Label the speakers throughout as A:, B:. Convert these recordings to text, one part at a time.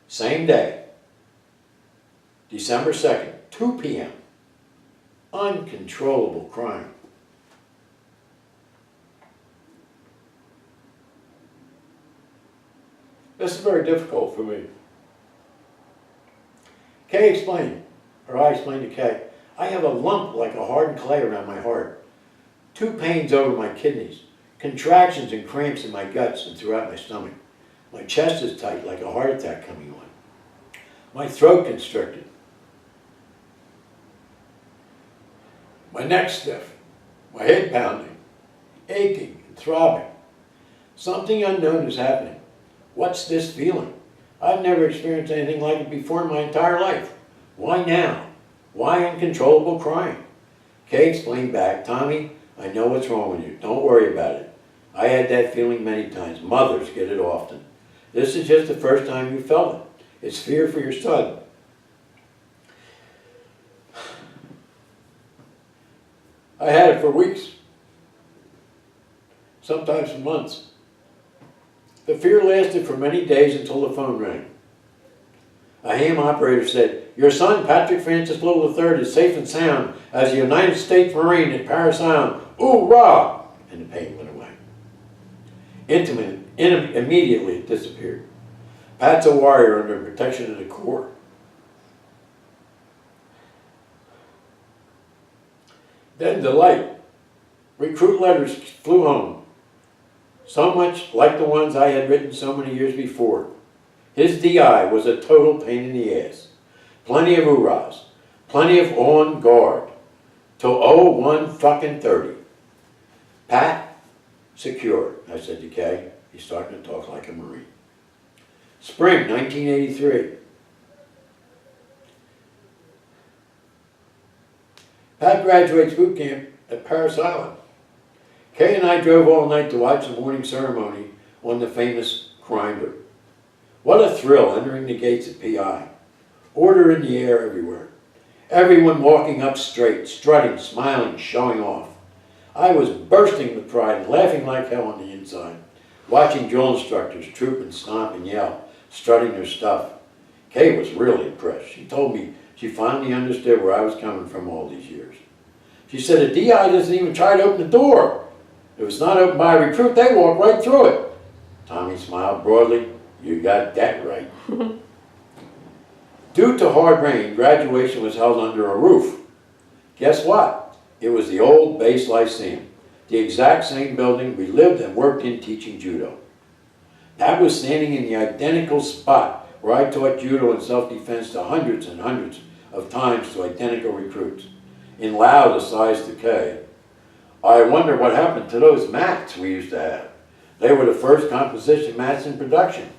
A: Same day, December 2nd, 2 p.m., uncontrollable crying. This is very difficult for me. Kay explained, or I explained to Kay, I have a lump like a hardened clay around my heart, 2 pains over my kidneys, contractions and cramps in my guts and throughout my stomach. My chest is tight like a heart attack coming on. My throat constricted. My neck stiff. My head pounding, aching and throbbing. Something unknown is happening. What's this feeling? I've never experienced anything like it before in my entire life. Why now? Why uncontrollable crying? Kay explained back, Tommy, I know what's wrong with you. Don't worry about it. I had that feeling many times. Mothers get it often. This is just the first time you felt it. It's fear for your son. I had it for weeks, sometimes for months. The fear lasted for many days until the phone rang. A ham operator said, your son, Patrick Francis Little III, is safe and sound as a United States Marine at Paris Island. Hoorah! And the pain went away. Immediately it disappeared. Pat's a warrior under protection of the Corps. Then delight. Recruit letters flew home, so much like the ones I had written so many years before. His DI was a total pain in the ass. Plenty of hoorahs, plenty of on guard, till 01:30. Pat, secure, I said to Kay. He's starting to talk like a Marine. Spring 1983. Pat graduates boot camp at Paris Island. Kay and I drove all night to watch the morning ceremony on the famous grinder. What a thrill entering the gates at PI. Order in the air everywhere. Everyone walking up straight, strutting, smiling, showing off. I was bursting with pride and laughing like hell on the inside, watching drill instructors troop and stomp and yell, strutting their stuff. Kay was really impressed. She told me she finally understood where I was coming from all these years. She said, a DI doesn't even try to open the door. If it's not opened by a recruit, they walk right through it. Tommy smiled broadly. You got that right. Due to hard rain, graduation was held under a roof. Guess what? It was the old base Lyceum, the exact same building we lived and worked in teaching judo. Pat was standing in the identical spot where I taught judo and self-defense to hundreds and hundreds of times to identical recruits, in loud asides to Kay. I wonder what happened to those mats we used to have. They were the first composition mats in production.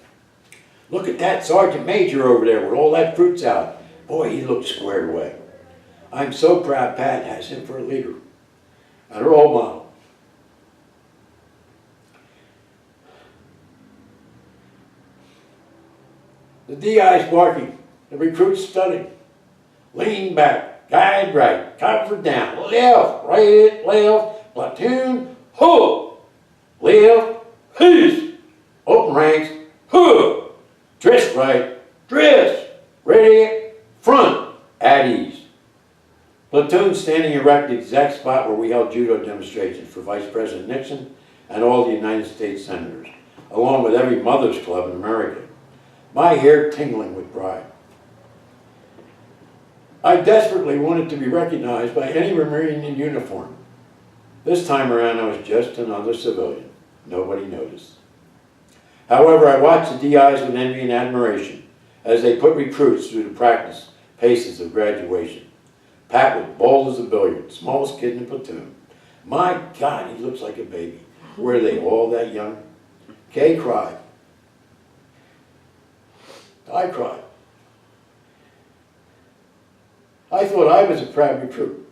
A: Look at that Sergeant Major over there with all that fruits out. Boy, he looks squared away. I'm so proud Pat has him for a leader and a role model. The DI's barking, the recruits studying. Lean back, guide right, cover down, left, right, left, platoon, ho! Left, who's, open ranks, ho! Dress right, dress, ready, front, at ease. Platoon standing erect at the exact spot where we held judo demonstrations for Vice President Nixon and all the United States senators, along with every mother's club in America. My hair tingling with pride. I desperately wanted to be recognized by any Marine in uniform. This time around I was just another civilian. Nobody noticed. However, I watched the DIs with envy and admiration as they put recruits through the practice paces of graduation. Pat was bold as a billiard, smallest kid in the platoon. My God, he looks like a baby. Were they all that young? Kay cried. I cried. I thought I was a proud recruit.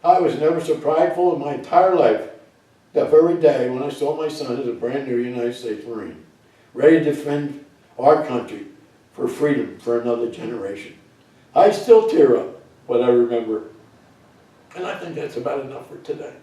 A: I was never so prideful in my entire life that very day when I saw my son as a brand new United States Marine, ready to defend our country for freedom for another generation. I still tear up when I remember, and I think that's about enough for today.